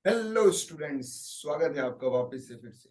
Hello students, स्वागत है आपका वापस से फिर से।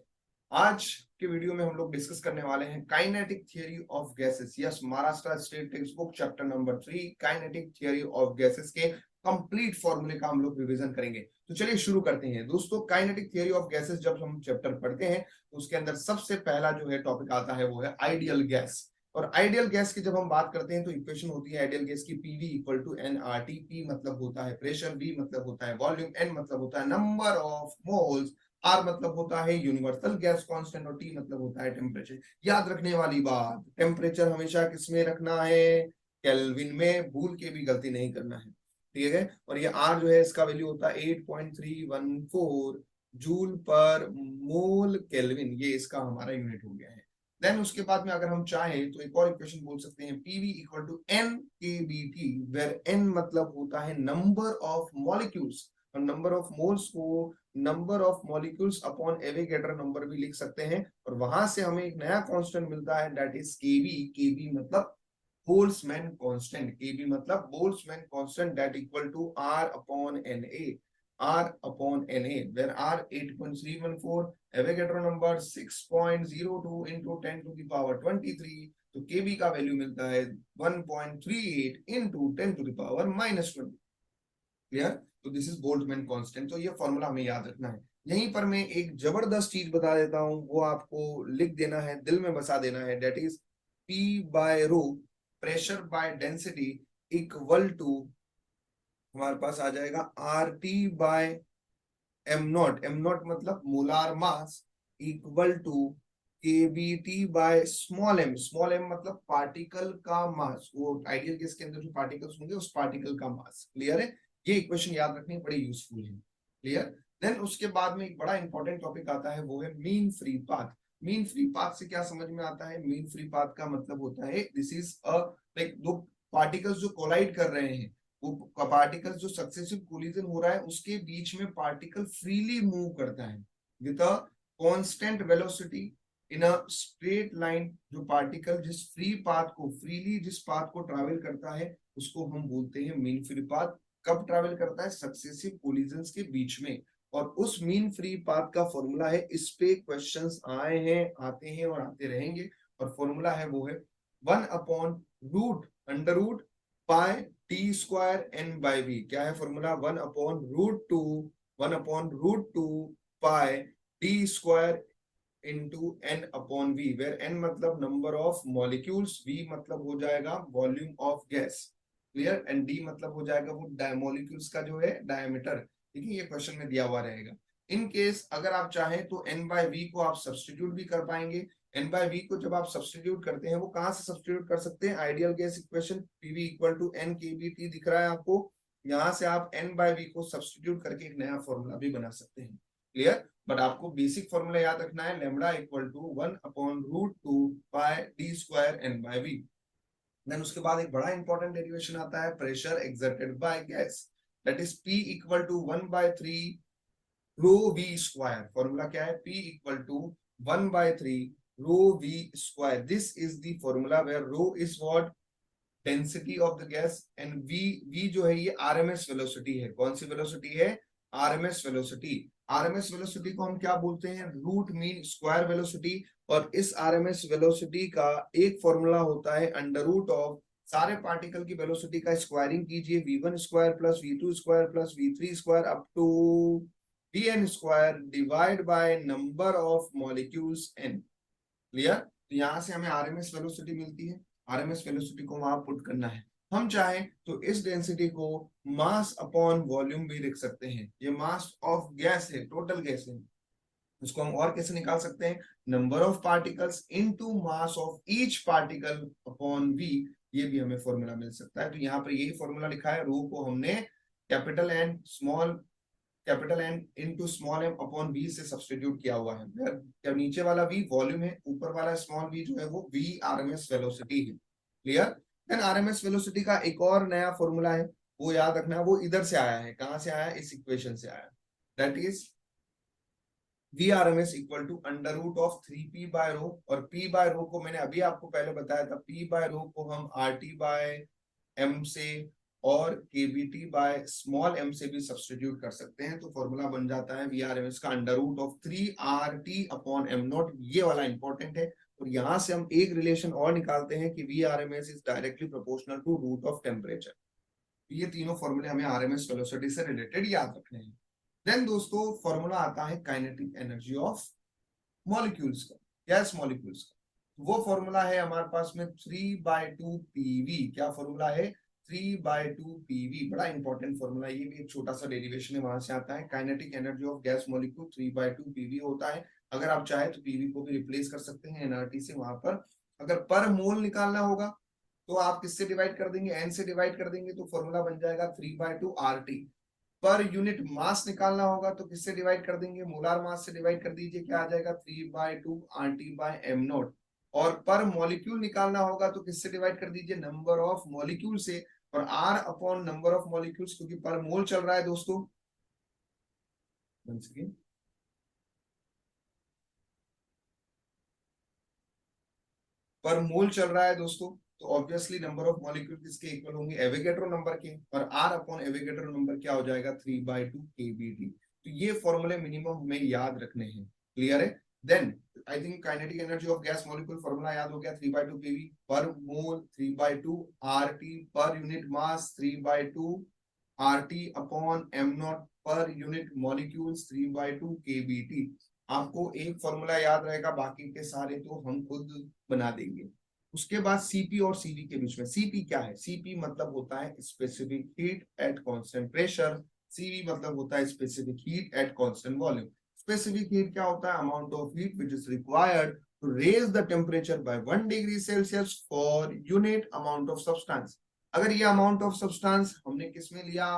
आज के वीडियो में हम लोग डिस्कस करने वाले हैं kinetic theory of gases. Yes, Maharashtra state text book chapter number 3 kinetic theory of gases के कंप्लीट फॉर्मूले का हम लोग रिवीजन करेंगे। तो चलिए शुरू करते हैं दोस्तों। काइनेटिक थियरी ऑफ गैसेस जब हम चैप्टर पढ़ते हैं तो उसके अंदर सबसे पहला जो है टॉपिक आता है वो है आइडियल गैस। और आइडियल गैस की जब हम बात करते हैं तो इक्वेशन होती है आइडियल गैस की PV equal to N R T. P मतलब होता है प्रेशर, वी मतलब होता है वॉल्यूम, एन मतलब होता है नंबर ऑफ मोल्स, आर मतलब होता है यूनिवर्सल गैस कांस्टेंट और टी मतलब होता है टेम्परेचर। याद रखने वाली बात, टेम्परेचर हमेशा किसमें रखना है? केल्विन में। भूल के भी गलती नहीं करना है, ठीक है। और ये आर जो है इसका वैल्यू होता है 8.314 जूल पर मोल केल्विन। ये इसका हमारा यूनिट हो गया है। देन उसके बाद में अगर हम चाहें तो एक और इक्वेशन बोल सकते हैं PV equal to N K B T, where N मतलब होता है नंबर ऑफ मॉलिक्यूल्स और नंबर ऑफ मोल्स को number of molecules upon Avogadro number भी लिख सकते हैं। और वहां से हमें एक नया कांस्टेंट मिलता है दैट इज केबी। केबी मतलब बोल्ट्जमैन कांस्टेंट। केबी मतलब Boltzmann constant that equal to R upon N A. R upon Na, where R 8.314, Avogadro number 6.02 into 10 to the power 23, तो Kb का वैल्यू मिलता है 1.38 into 10 to the power -20। Clear? तो this is Boltzmann constant. तो ये formula हमें याद रखना है। यहीं पर मैं एक जबरदस्त चीज बता देता हूं, वो आपको लिख देना है, दिल में बसा देना है। That is P by rho, pressure by density equal to हमारे पास आ जाएगा R T by M not. M not मतलब molar mass equal to K B T by small M. Small M मतलब पार्टिकल का मास, वो ideal gas के अंदर जो पार्टिकल्स होंगे उस पार्टिकल का मास। क्लियर है? ये इक्वेशन याद रखनी बड़ी यूजफुल है। क्लियर? देन उसके बाद में एक बड़ा इंपॉर्टेंट टॉपिक आता है वो है mean free path. Mean free path से क्या समझ में आता है? मीन फ्री पाथ का मतलब होता है दिस इज अ लाइक दो पार्टिकल्स जो कोलाइड कर रहे हैं, वो पार्टिकल जो सक्सेसिव कोलिजन हो रहा है उसके बीच में पार्टिकल फ्रीली मूव करता है with a constant velocity in a straight line. जो पार्टिकल जिस फ्री पाथ को फ्रीली जिस पाथ को ट्रैवल करता है उसको हम बोलते हैं मीन फ्री पाथ। कब ट्रैवल करता है? सक्सेसिव कोलिजन्स के बीच में। और उस मीन फ्री पाथ का फॉर्मूला है, इस पे क्वेश्चंस आए हैं, आते हैं और आते रहेंगे। और फॉर्मूला है वो है 1/रूट pi T square N by V. क्या है formula? 1/√2 pi T square into N upon V, where N मतलब नंबर ऑफ मॉलिक्यूल्स, वी मतलब हो जाएगा volume of gas. Clear? And D मतलब हो जाएगा वो मॉलिक्यूल्स का जो है डायमीटर। ठीक है, ये क्वेश्चन में दिया हुआ रहेगा। इन केस अगर आप चाहें तो एन बाय वी को आप सब्सटीट्यूट भी कर पाएंगे। एन बाय वी को जब आप सब्सटीट्यूट करते हैं, वो कहां से सब्सटीट्यूट कर सकते हैं? Ideal gas equation PV equal to N K B T दिख रहा है आपको, यहां से आप एन बाय वी को सब्सटीट्यूट करके एक नया फॉर्मूला भी बना सकते हैं। क्लियर? बट आपको बेसिक फॉर्मूला याद रखना है, lambda equal to 1/√2 pi D square N by V. Then उसके बाद एक बड़ा इंपॉर्टेंट डेरिवेशन आता है pressure exerted by gas, that is P equal to 1/3 rho V square. Formula क्या है? P equal to 1/3 rho V square. This is the formula where rho is what? Density of the gas and V जो है ये RMS velocity है। कौन सी velocity है? RMS velocity. RMS velocity को हम क्या बोलते हैं? Root mean square velocity. और इस आरएमएस वेलोसिटी का एक फॉर्मूला होता है अंडर रूट ऑफ सारे पार्टिकल की वेलोसिटी का स्क्वायरिंग कीजिए, v1 square plus v2 square plus v3 square up to vn square divide by number of molecules n। Clear? तो यहां से हमें आरएमएस वेलोसिटी मिलती है। आरएमएस वेलोसिटी को वहां पुट करना है। हम चाहें तो इस डेंसिटी को मास अपॉन वॉल्यूम भी लिख सकते हैं। ये मास ऑफ गैस है, टोटल गैस है। इसको हम और कैसे निकाल सकते हैं? Number of particles into mass of each particle upon V. ये भी हमें फॉर्मूला मिल सकता है। तो यहाँ पर यही फॉर्मूला लिखा है, रो को हमने capital N small capital N into small M upon V से सब्सटीट्यूट किया हुआ है। जब नीचे वाला वी वॉल्यूम है, ऊपर वाला स्मॉल वी जो है वो वी आरएमएस वेलोसिटी है। क्लियर? देन आरएमएस वेलोसिटी का एक और नया फॉर्मूला है, वो याद रखना है। वो इधर से आया है। कहां से आया है? इस इक्वेशन से आया। That is V R M S equal to √3p/रो। और p/रो को मैंने अभी आपको पहले बताया था, p/रो को हम RT/m से और केबीटी बाय स्मॉल एम से भी सब्स्टिट्यूट कर सकते हैं, तो फॉर्मूला बन जाता है वीआरएमएस का under root of 3RT upon M not. ये वाला इंपॉर्टेंट है। और यहां से हम एक रिलेशन और निकालते हैं कि V RMS is directly proportional to root of temperature. ये तीनों फॉर्मूले हमें आरएमएस वेलोसिटी से रिलेटेड याद रखने हैं। देन दोस्तों फॉर्मूला आता है काइनेटिक एनर्जी ऑफ मॉलिक्यूल्स का, गैस मॉलिक्यूल्स का। वो फॉर्मूला है हमारे पास में 3/2 पीवी। क्या फॉर्मूला है? 3/2 पीवी। बड़ा इंपॉर्टेंट फॉर्मूला, ये भी एक छोटा सा डेरिवेशन है, वहां से आता है। Kinetic energy of gas molecule 3/2 PV होता है। अगर आप चाहे तो पीवी को भी रिप्लेस कर सकते हैं एनआरटी से वहां पर। अगर पर मोल निकालना होगा तो आप किससे डिवाइड कर देंगे? एन से डिवाइड कर देंगे, तो फॉर्मूला बन जाएगा 3/2 RT। पर यूनिट मास निकालना होगा तो किससे डिवाइड कर देंगे? मोलार मास से डिवाइड कर दीजिए, क्या आ जाएगा? 3/2 RT बाय एम नॉट। और पर मॉलिक्यूल निकालना होगा तो किससे डिवाइड कर दीजिए? नंबर ऑफ मॉलिक्यूल से। और R upon number of molecules, क्योंकि पर मोल चल रहा है दोस्तों। पर मोल चल रहा है दोस्तों, तो ऑब्वियसली नंबर ऑफ मॉलिक्यूल किसके इक्वल होंगे? एवोगैड्रो नंबर के। और आर अपॉन एवोगैड्रो नंबर क्या हो जाएगा? 3/2 केबीटी। तो ये फॉर्मूले मिनिमम हमें याद रखने हैं। क्लियर है? Then I think kinetic energy of gas molecule formula याद हो गया। 3/2 K V per mole, 3/2 R T per unit mass, 3/2 R T upon M not per unit molecules, 3/2 K B T. आपको एक फॉर्मूला याद रहेगा, बाकी के सारे तो हम खुद बना देंगे। उसके बाद सीपी और सीवी के बीच में, सीपी क्या है? सीपी मतलब होता है specific heat at constant pressure. C V मतलब होता है specific heat at constant volume. Specific heat क्या होता है? Amount of heat which is required to raise the temperature by 1 degree Celsius for unit amount of substance. अगर ये amount of substance हमने किस में लिया?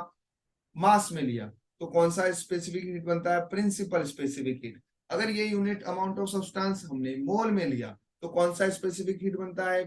मास में लिया, तो कौन सा स्पेसिफिक हीट बनता है? Principal specific heat. अगर ये यूनिट अमाउंट ऑफ सब्सटेंस हमने मोल में लिया, तो कौन सा स्पेसिफिक हीट बनता है?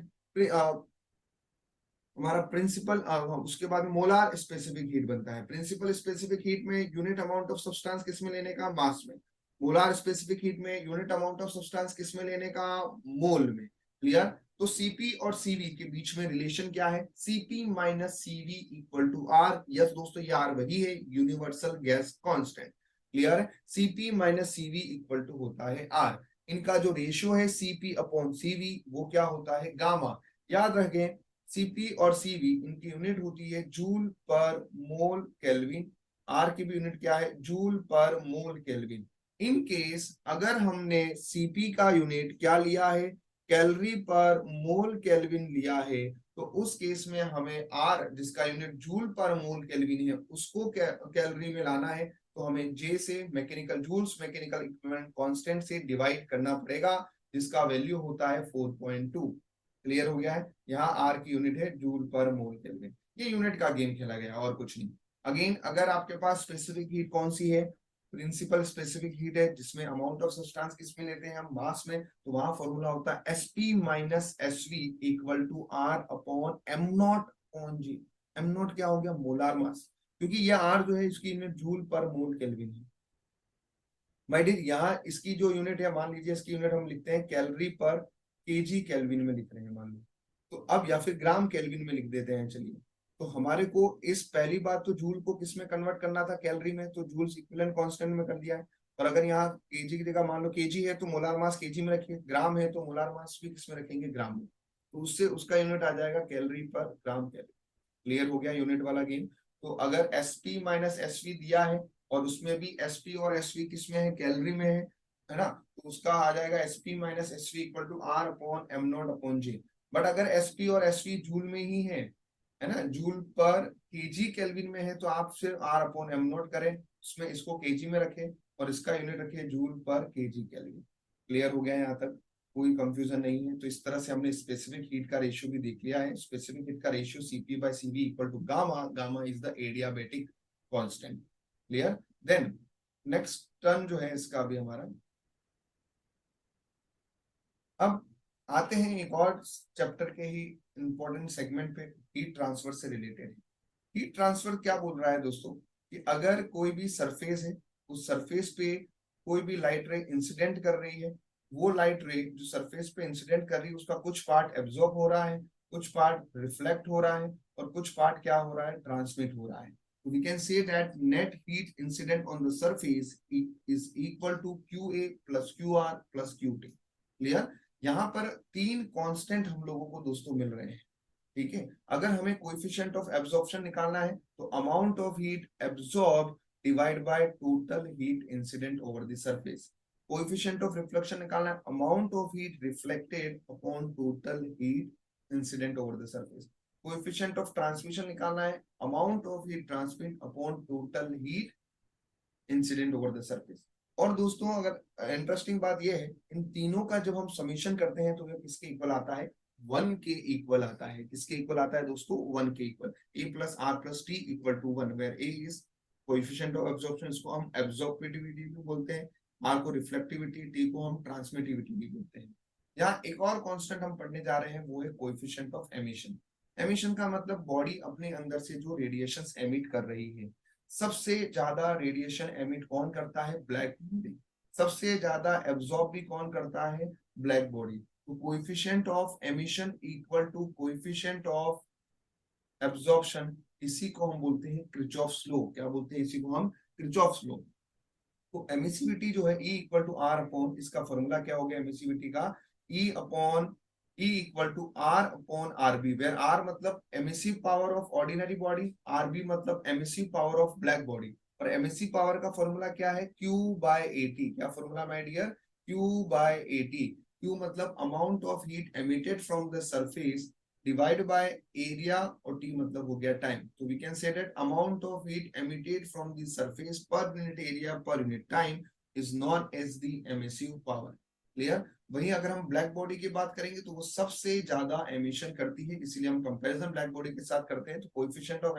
हमारा प्रिंसिपल, उसके बाद मोलार स्पेसिफिक हीट बनता है। प्रिंसिपल स्पेसिफिक हीट में यूनिट अमाउंट ऑफ सब्सटेंस किस में लेने का? मास में। मोलार स्पेसिफिक हीट में यूनिट अमाउंट ऑफ सब्सटेंस किस में लेने का? मोल में। क्लियर? तो सीपी और सीवी के बीच में रिलेशन क्या है? C P minus C V equal to R. Yes दोस्तों, ये आर वही है, यूनिवर्सल गैस कांस्टेंट। क्लियर है? C P minus C V equal to होता है आर। इनका जो रेशियो है सीपी अपॉन सीवी, वो क्या होता है? गामा। याद रखें, सीपी और सीवी इनकी यूनिट होती है जूल पर मोल केल्विन। आर की भी यूनिट क्या है? जूल पर मोल केल्विन। इन केस अगर हमने सीपी का यूनिट क्या लिया है? कैलोरी पर मोल केल्विन लिया है, तो उस केस में हमें आर जिसका यूनिट जूल पर मोल केल्विन है उसको कैलोरी में लाना है, तो हमें जे से mechanical joules mechanical equivalent constant से डिवाइड करना पड़ेगा, जिसका वैल्यू होता है 4.2। क्लियर हो गया है? यहाँ आर की यूनिट है जूल पर मोल केल्विन। ये यूनिट का गेम खेला गया और कुछ नहीं। अगेन अगर आपके पास स्पेसिफिक हीट कौन सी है? प्रिंसिपल स्पेसिफिक हीट है, जिसमें अमाउंट ऑफ सब्सटेंस किस में लेते हैं हम? मास में। तो वहां फॉर्मूला होता है S P minus S V equal to R upon M not upon G. M not क्या हो गया? मोलार मास, क्योंकि ये आर जो है इसकी यूनिट जूल पर मोल केल्विन है। माय डियर, यहाँ इसकी जो यूनिट है, मान लीजिए इसकी यूनिट हम लिखते हैं कैलोरी पर केजी केल्विन में लिख रहे हैं मान लो, तो अब या फिर ग्राम केल्विन में लिख देते हैं चलिए। तो हमारे को इस पहली बात तो जूल को किस में कन्वर्ट करना था? कैलोरी में, तो जूल्स इक्विवेलेंट कांस्टेंट में कर दिया है। और अगर यहाँ केजी की जगह मान लो केजी है तो मोलार मास केजी में रखिए, ग्राम है तो मोलार मास भी किस में रखेंगे? ग्राम में। तो उससे उसका यूनिट आ जाएगा कैलोरी पर ग्राम कैलोरी। क्लियर हो गया यूनिट वाला गेम? तो अगर एसपी माइनस एसवी दिया है और उसमें भी एसपी और एसवी किस में है? कैलोरी में है ना, तो उसका आ जाएगा S P minus S V equal to R upon M not upon J. But अगर एसपी और एसवी जूल में ही है ना, जूल पर केजी केल्विन में है, तो आप सिर्फ आर अपॉन एम नॉट करें, उसमें इसको केजी में रखें और इसका यूनिट रखिए जूल पर केजी केल्विन। क्लियर हो गया यहाँ तक? कोई कंफ्यूजन नहीं है? तो इस तरह से हमने स्पेसिफिक हीट का रेशियो भी देख लिया है। स्पेसिफिक हीट का ratio C P by C V equal to gamma. Gamma is the adiabatic constant. Clear? Then next term जो है इसका भी हमारा, अब आते हैं एक और चैप्टर के ही इंपॉर्टेंट सेगमेंट पे, हीट ट्रांसफर से रिलेटेड। हीट ट्रांसफर क्या बोल रहा है दोस्तों? कि अगर कोई भी सरफेस है, उस सरफेस पे कोई भी लाइट रे इंसिडेंट कर रही है, वो लाइट रे जो सरफेस पे इंसिडेंट कर रही है उसका कुछ पार्ट एब्जॉर्ब हो रहा है, कुछ पार्ट रिफ्लेक्ट हो रहा है, और कुछ पार्ट क्या हो रहा है, ट्रांसमिट हो रहा है। तो we can say that net heat incident on the surface is equal to QA plus QR plus QT। Clear? यहाँ पर तीन कांस्टेंट हम लोगों को दोस्तों मिल रहे हैं, ठीक है। अगर हमें कोएफिशिएंट ऑफ एब्जॉर्प्शन निकालना है तो amount of heat absorb divide by total heat incident over the surface. Coefficient of reflection निकालना है, amount of heat reflected upon total heat incident over the surface. Coefficient of transmission निकालना है, amount of heat transmit upon total heat incident over the surface. और दोस्तों अगर interesting बात यह है, इन तीनों का जब हम समीशन करते हैं तो ये किसके इक्वल आता है, 1 के इक्वल आता है। किसके इक्वल आता है दोस्तों, 1 के equal. A plus R plus T equal to 1, where A is coefficient of absorption, इसको हम एब्जॉर्बिविटी भी बोलते हैं, R को रिफ्लेक्टिविटी, T को हम ट्रांसमिटिविटी भी बोलते हैं। यहाँ एक और कांस्टेंट हम पढ़ने जा रहे हैं, वो है कोएफिशिएंट ऑफ एमिशन। एमिशन का मतलब बॉडी अपने अंदर से जो रेडिएशंस एमिट कर रही है। सबसे ज्यादा रेडिएशन एमिट कौन करता है, ब्लैक बॉडी। सबसे ज्यादा एब्जॉर्ब भी कौन करता है, ब्लैक बॉडी। तो coefficient of emission equal to coefficient of absorption, इसी को हम बोलते हैं किरचॉफ्स लॉ। क्या बोलते हैं, इसी को हम किरचॉफ्स लॉ। तो एमिसिविटी जो है E equal to R upon, इसका फॉर्मूला क्या हो गया एमिसिविटी का, E equal to R upon RB, where R मतलब emissive power of ordinary body, RB मतलब emissive power of black body. और एमिसिव पावर का फॉर्मूला क्या है, Q बाय AT। क्या formula my dear, Q by AT। Q मतलब amount of heat emitted from the surface divide by area, और T मतलब हो गया टाइम। तो we can say that amount of heat emitted from the surface per unit area per unit time is known as the emissive power. Clear? वहीं अगर हम black body की बात करेंगे तो वो सबसे ज्यादा एमिशन करती है, इसीलिए हम कंपैरिजन ब्लैक बॉडी के साथ करते हैं। तो coefficient of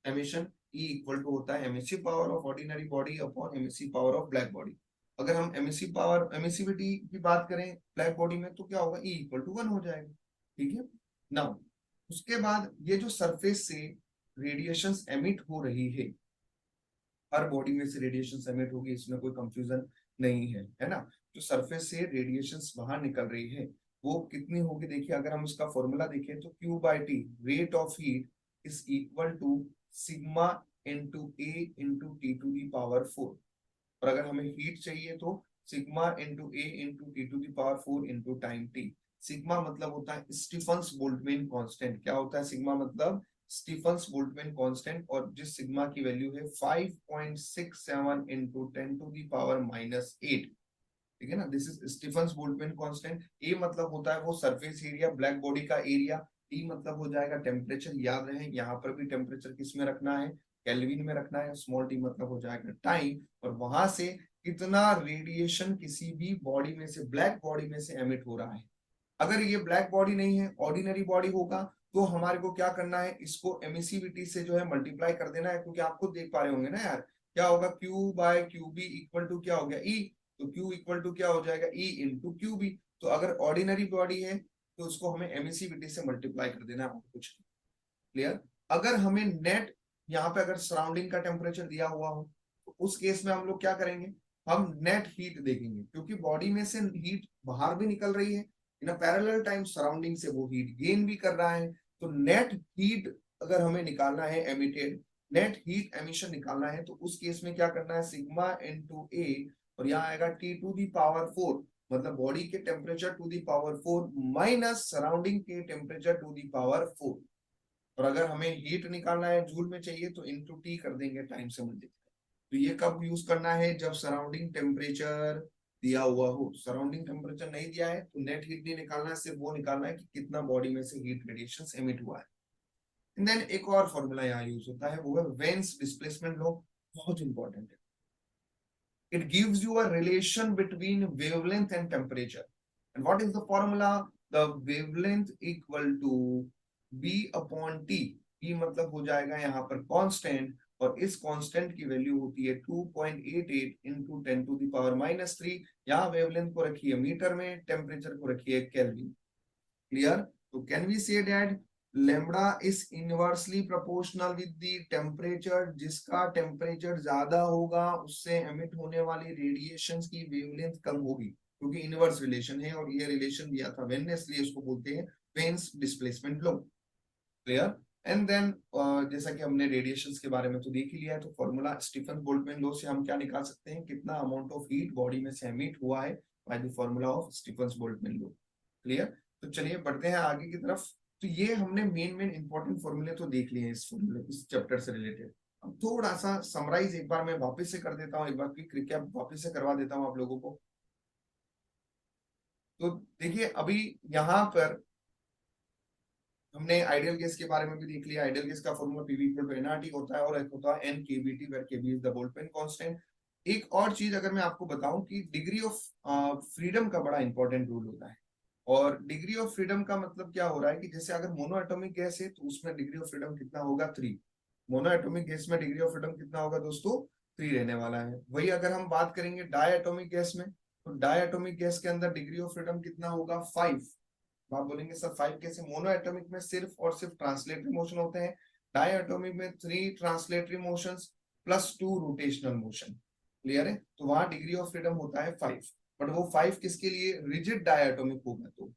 emission E equal to होता है emissive power of ordinary body upon emissive power of black body. अगर हम एमिसिविटी की बात करें ब्लैक बॉडी में तो क्या होगा, E इक्वल टू 1 हो जाएगा। ठीक है। नाउ उसके बाद ये जो सरफेस से रेडिएशंस एमिट हो रही है, हर बॉडी में से रेडिएशंस एमिट होगी, इसमें कोई कंफ्यूजन नहीं है ना। जो सरफेस से रेडिएशंस बाहर निकल रही है वो कितनी होगी, देखिए अगर हम इसका फॉर्मूला देखें तो Q by T, rate of heat is equal to sigma into A into T to the power 4। और अगर हमें हीट चाहिए तो sigma into A into T to the power 4 into time T। Sigma मतलब होता है स्टीफन्स बोल्ट्जमैन कांस्टेंट। क्या होता है सिग्मा मतलब, स्टीफन्स बोल्ट्जमैन कांस्टेंट। और जिस सिग्मा की वैल्यू है 5.67 इंटू 10 टू दी पावर -8, ठीक है ना। This is Stefan's Boltzmann constant. A मतलब होता है वो सरफेस एरिया, ब्लैक बॉडी का एरिया। टी मतलब हो जाएगा टेम्परेचर। याद रहे यहाँ पर भी टेम्परेचर किस में रखना है, केल्विन में रखना है। स्मॉल टी मतलब हो जाएगा टाइम, और वहां से कितना रेडिएशन किसी भी बॉडी में से, ब्लैक बॉडी में से एमिट हो रहा है। अगर ये ब्लैक बॉडी नहीं है, ऑर्डिनरी बॉडी होगा, तो हमारे को क्या करना है, इसको एमिसिविटी से जो है मल्टीप्लाई कर देना है। क्योंकि आप खुद देख पा रहे होंगे ना यार, क्या होगा, Q by QB equal to क्या हो गया, E। तो Q इक्वल टू क्या हो जाएगा, E इंटू QB। तो अगर ऑर्डिनरी बॉडी है तो उसको हमें एमिसिविटी से मल्टीप्लाई कर देना है, और कुछ। क्लियर? अगर हमें नेट यहाँ पे अगर सराउंडिंग का टेम्परेचर दिया हुआ हो तो उस केस में हम लोग क्या करेंगे, हम नेट हीट देखेंगे। क्योंकि बॉडी में से हीट बाहर भी निकल रही है, इन पैरेलल टाइम सराउंडिंग से वो हीट गेन भी कर रहा है। तो नेट हीट अगर हमें निकालना है, एमिटेड नेट हीट एमिशन निकालना है, तो उस केस में क्या करना है, सिग्मा इंटू A, और यहाँ आएगा T टू दी पावर 4, मतलब बॉडी के temperature to the power 4 minus surrounding के टेम्परेचर टू दी पावर 4। और अगर हमें हीट निकालना है जूल में चाहिए तो इंटू टी कर देंगे टाइम से मल्टीप्लाई। तो ये कब यूज करना है, जब सराउंडिंग टेम्परेचर दिया हुआ हो। सराउंडिंग टेम्परेचर नहीं दिया है तो नेट हीट नहीं निकालना है, सिर्फ वो निकालना है कि कितना बॉडी में से हीट रेडिएशन एमिट हुआ है। एंड देन एक और फॉर्मूला यहाँ यूज होता है, वो है वेन्स डिस्प्लेसमेंट लॉ। बहुत इंपॉर्टेंट है। it gives you a relation between wavelength and temperature. And what is the formula? The wavelength equal to B upon T। T मतलब हो जाएगा यहाँ पर कांस्टेंट, और इस कांस्टेंट की वैल्यू होती है 2.88 इंटू 10 टू दी पावर -3। यहाँ वेवलेंथ को रखिए मीटर में, टेम्परेचर को रखिए केल्विन। क्लियर? तो can we say that lambda is inversely proportional with the temperature. जिसका टेम्परेचर ज्यादा होगा उससे एमिट होने वाली रेडिएशंस की वेवलेंथ कम होगी, क्योंकि इनवर्स रिलेशन है। और ये रिलेशन दिया था वेन ने, इसलिए इसको बोलते हैं Wien's displacement law. Clear? And then जैसा कि हमने रेडिएशंस के बारे में तो देख ही लिया है, तो फॉर्मूला स्टीफन बोल्ट्जमैन लॉ से हम क्या निकाल सकते हैं, कितना अमाउंट ऑफ हीट बॉडी में से एमिट हुआ है by the formula of Stefan Boltzmann law. Clear. तो चलिए बढ़ते हैं आगे की तरफ। तो ये हमने मेन इंपॉर्टेंट फॉर्मूले तो देख लिए हैं इस फॉर्मूले इस चैप्टर से रिलेटेड। अब थोड़ा सा समराइज एक बार मैं वापस से कर देता हूँ, एक बार क्विक रिकैप वापस से करवा देता हूँ आप लोगों को। तो देखिए अभी यहाँ पर हमने आइडियल गैस के बारे में भी देख लिया। आइडियल गैस का formula PV equal to NRT होता है और एक होता है NKVT where KV is the Boltzmann constant. एक और चीज अगर मैं आपको बताऊं कि डिग्री ऑफ फ्रीडम का बड़ा इंपॉर्टेंट रोल होता है। और डिग्री ऑफ फ्रीडम का मतलब क्या हो रहा है कि जैसे अगर मोनो एटॉमिक गैस है तो उसमें डिग्री ऑफ फ्रीडम कितना होगा, 3। मोनो एटॉमिक गैस में डिग्री ऑफ फ्रीडम कितना होगा दोस्तों, 3 रहने वाला है। वही अगर हम बात करेंगे डाई एटॉमिक गैस में, तो डाई एटॉमिक गैस के अंदर डिग्री ऑफ फ्रीडम कितना होगा, 5। आप बोलेंगे सर 5 कैसे, मोनो एटॉमिक में सिर्फ और सिर्फ ट्रांसलेटरी मोशन होते हैं, डाई एटॉमिक में 3 translatory motions plus 2 rotational motion. Clear है। तो वहां डिग्री ऑफ फ्रीडम होता है 5। बट वो 5 किसके लिए, रिजिड डाई एटॉमिक होगा। तो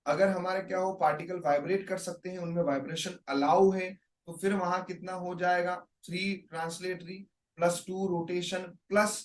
अगर हमारे क्या हो, पार्टिकल वाइब्रेट कर सकते हैं, उनमें वाइब्रेशन अलाउ है, तो फिर वहां कितना हो जाएगा, 3 ट्रांसलेटरी प्लस 2 रोटेशन प्लस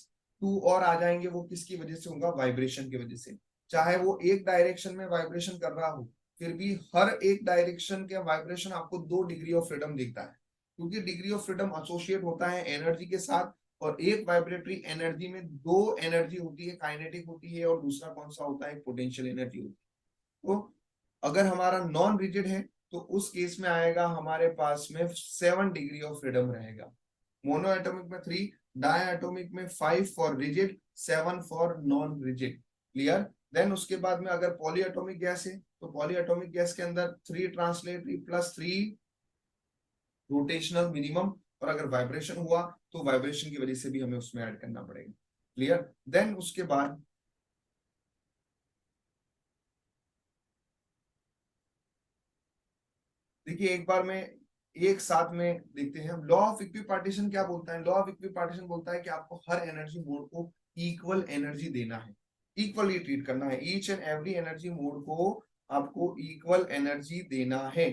2 और आ जाएंगे। वो किसकी वजह से होगा, वाइब्रेशन की वजह से। चाहे वो एक डायरेक्शन में वाइब्रेशन कर रहा हो, फिर भी हर एक डायरेक्शन के वाइब्रेशन आपको 2 डिग्री ऑफ फ्रीडम दिखता है, क्योंकि डिग्री ऑफ फ्रीडम एसोसिएट होता है एनर्जी के साथ। और एक वाइब्रेटरी एनर्जी में 2 एनर्जी होती है, काइनेटिक होती है और दूसरा कौन सा होता है, पोटेंशियल एनर्जी होती है। तो अगर हमारा नॉन रिजिड है तो उस केस में आएगा हमारे पास में 7 डिग्री ऑफ फ्रीडम रहेगा। मोनो एटॉमिक में 3, डाई एटॉमिक में 5 for rigid, 7 for non rigid. Clear. Then उसके बाद में अगर पॉली एटॉमिक गैस है तो पॉली एटॉमिक गैस के अंदर 3 ट्रांसलेटरी प्लस 3 रोटेशनल मिनिमम। और अगर वाइब्रेशन हुआ तो वाइब्रेशन की वजह से भी हमें उसमें ऐड करना पड़ेगा। क्लियर। देन उसके बाद देखिए एक बार में एक साथ में देखते हैं। लॉ ऑफ इक्विपार्टीशन क्या बोलता है, लॉ ऑफ इक्विपार्टीशन बोलता है कि आपको हर एनर्जी मोड को इक्वल एनर्जी देना है, इक्वली ट्रीट करना है। Each and every energy mode को आपको इक्वल एनर्जी देना है।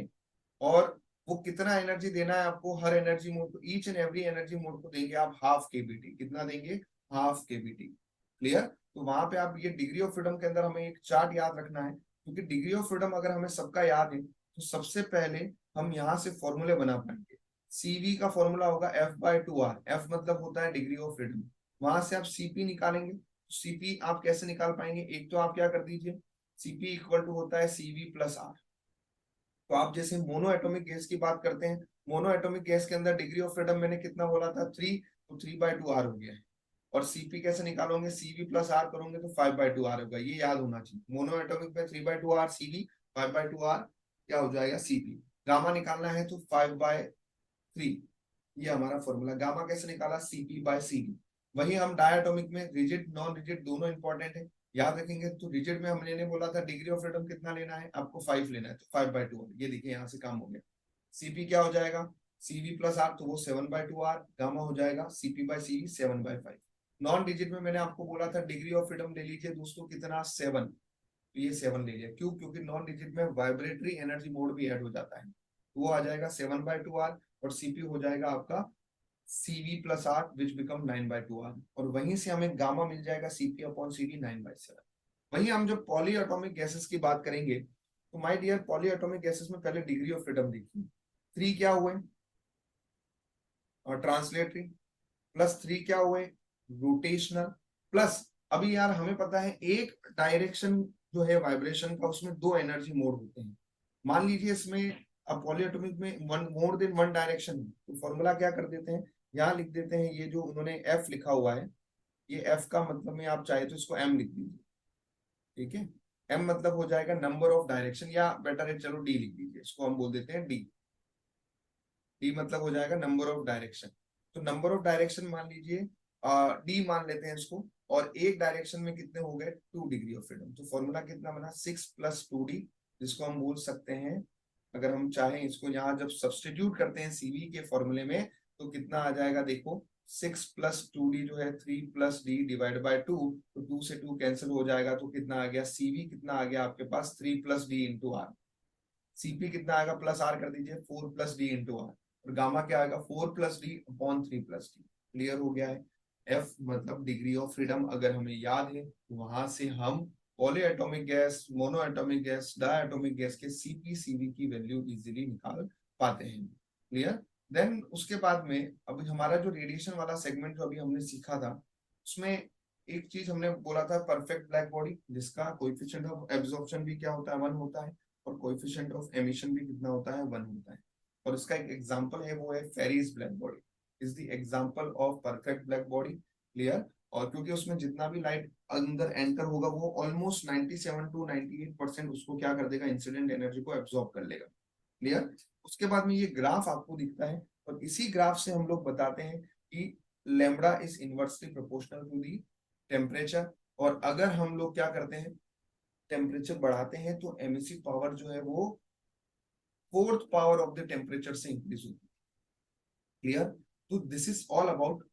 और वो कितना एनर्जी देना है आपको, हर एनर्जी मोड को, each and every energy mode को देंगे आप हाफ केबीटी। कितना देंगे, हाफ केबीटी। क्लियर। तो वहां पे आप ये डिग्री ऑफ फ्रीडम के अंदर हमें एक चार्ट याद रखना है, क्योंकि डिग्री ऑफ फ्रीडम अगर हमें सबका याद है तो सबसे पहले हम यहाँ से फॉर्मूले बना पाएंगे। सीवी का फॉर्मूला होगा F/2R। F मतलब होता है डिग्री ऑफ फ्रीडम। वहां से आप सीपी निकालेंगे। सीपी आप कैसे निकाल पाएंगे, एक तो आप क्या कर दीजिए, सीपी इक्वल टू होता है सीवी प्लस आर। तो आप जैसे मोनो एटॉमिक गैस की बात करते हैं, मोनो एटॉमिक गैस के अंदर डिग्री ऑफ फ्रीडम मैंने कितना बोला था, 3। तो 3/2R हो गया है। और सीपी कैसे निकालोगे, सीवी प्लस आर करोगे तो 5/2R होगा। ये याद होना चाहिए, मोनो एटॉमिक में 3/2R सीवी, 5/2R क्या हो जाएगा, सीपी। गामा निकालना है तो 5/3। ये हमारा फॉर्मूला। गामा कैसे निकाला, CP/CD। वही हम डायटोमिक में रिजिड नॉन रिजिड दोनों इंपॉर्टेंट है, याद रखेंगे। तो रिजिड में हमने बोला था डिग्री ऑफ फ्रीडम कितना लेना है आपको, 5 लेना है, तो 5/2। ये देखिए यहाँ से काम हो गया। सीपी क्या हो जाएगा, सीवी प्लस आर, तो वो 7/2R। गामा हो जाएगा CP/CV 7/5। नॉन रिजिड में मैंने आपको बोला था डिग्री ऑफ फ्रीडम ले लीजिए दोस्तों, कितना, 7। तो ये 7 ले लिया, क्यों, क्योंकि नॉन रिजिड में वाइब्रेटरी एनर्जी मोड भी ऐड हो जाता है। तो वो आ जाएगा 7/2R। और सीपी हो जाएगा आपका CV plus R which become 9/2R। और वहीं से हमें गामा मिल जाएगा CP/CD 9/7। वहीं हम जब पॉली एटॉमिक गैसेस की बात करेंगे तो my dear, polyatomic gases में पहले डिग्री ऑफ फ्रीडम देखिए। 3 क्या हुए, और ट्रांसलेटरी, प्लस 3 क्या हुए, रोटेशनल, प्लस अभी यार हमें पता है एक डायरेक्शन जो है वाइब्रेशन का, उसमें 2 एनर्जी मोड होते हैं। मान लीजिए इसमें अब पॉलीएटॉमिक में one more than one direction, तो फॉर्मूला क्या कर देते हैं, यहाँ लिख देते हैं। ये जो उन्होंने F लिखा हुआ है, ये F का मतलब में आप चाहे तो इसको M लिख दीजिए। ठीक है। M मतलब हो जाएगा नंबर ऑफ डायरेक्शन, या बेटर है चलो D लिख दीजिए, इसको हम बोल देते हैं D। डी मतलब हो जाएगा नंबर ऑफ डायरेक्शन। तो नंबर ऑफ डायरेक्शन मान लीजिए डी मान लेते हैं इसको। और एक डायरेक्शन में कितने हो गए, 2 डिग्री ऑफ फ्रीडम। तो फॉर्मूला कितना बना, 6+2D, जिसको हम बोल सकते हैं, अगर हम चाहें इसको यहाँ जब सब्सटीट्यूट करते हैं सीवी के फॉर्मूले में, तो कितना आ जाएगा देखो, 6+2D जो है 3+D डिवाइड बाय 2। तो 2 से 2 कैंसिल हो जाएगा, तो कितना आ गया, सीवी कितना आ गया आपके पास, 3+D इंटू आर। सीपी कितना आएगा, प्लस आर कर दीजिए, 4 प्लस डी इंटू आर, और गामा क्या आएगा, 4 plus D upon 3 plus D. Clear हो गया है। एफ मतलब डिग्री ऑफ फ्रीडम, अगर हमें याद है तो वहां से हम poly atomic gas, mono atomic gas, diatomic gas के सीपी सीवी की वैल्यू इजीली निकाल पाते हैं। क्लियर। देन उसके बाद में अभी हमारा जो रेडिएशन वाला सेगमेंट जो अभी हमने सीखा था, उसमें एक चीज हमने बोला था, परफेक्ट ब्लैक बॉडी, जिसका कोएफिशिएंट ऑफ एब्जॉर्प्शन भी क्या होता है, 1 होता है, और कोएफिशिएंट ऑफ एमिशन भी कितना होता है, 1 होता है। और इसका एक एग्जांपल है, वो है Ferry's black body, is the example of perfect black body. Clear. और क्योंकि उसमें जितना भी लाइट अंदर एंटर होगा वो ऑलमोस्ट 97 to 98% उसको क्या कर देगा, इंसिडेंट एनर्जी को एब्जॉर्ब कर लेगा। क्लियर। उसके बाद में ये ग्राफ आपको दिखता है, और इसी ग्राफ से हम लोग बताते हैं कि lambda is inversely proportional to the temperature, और अगर हम लोग क्या करते हैं, टेम्परेचर बढ़ाते हैं तो एमिसिव पावर जो है वो 4th power of the temperature से इंक्रीज होती है। क्लियर। तो this is all about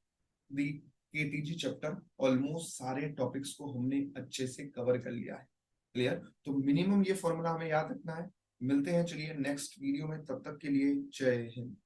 the KTG chapter. Almost सारे टॉपिक्स को हमने अच्छे से कवर कर लिया है। क्लियर। तो मिनिमम ये फॉर्मूला हमें याद रखना है। मिलते हैं चलिए नेक्स्ट वीडियो में, तब तक के लिए जय हिंद।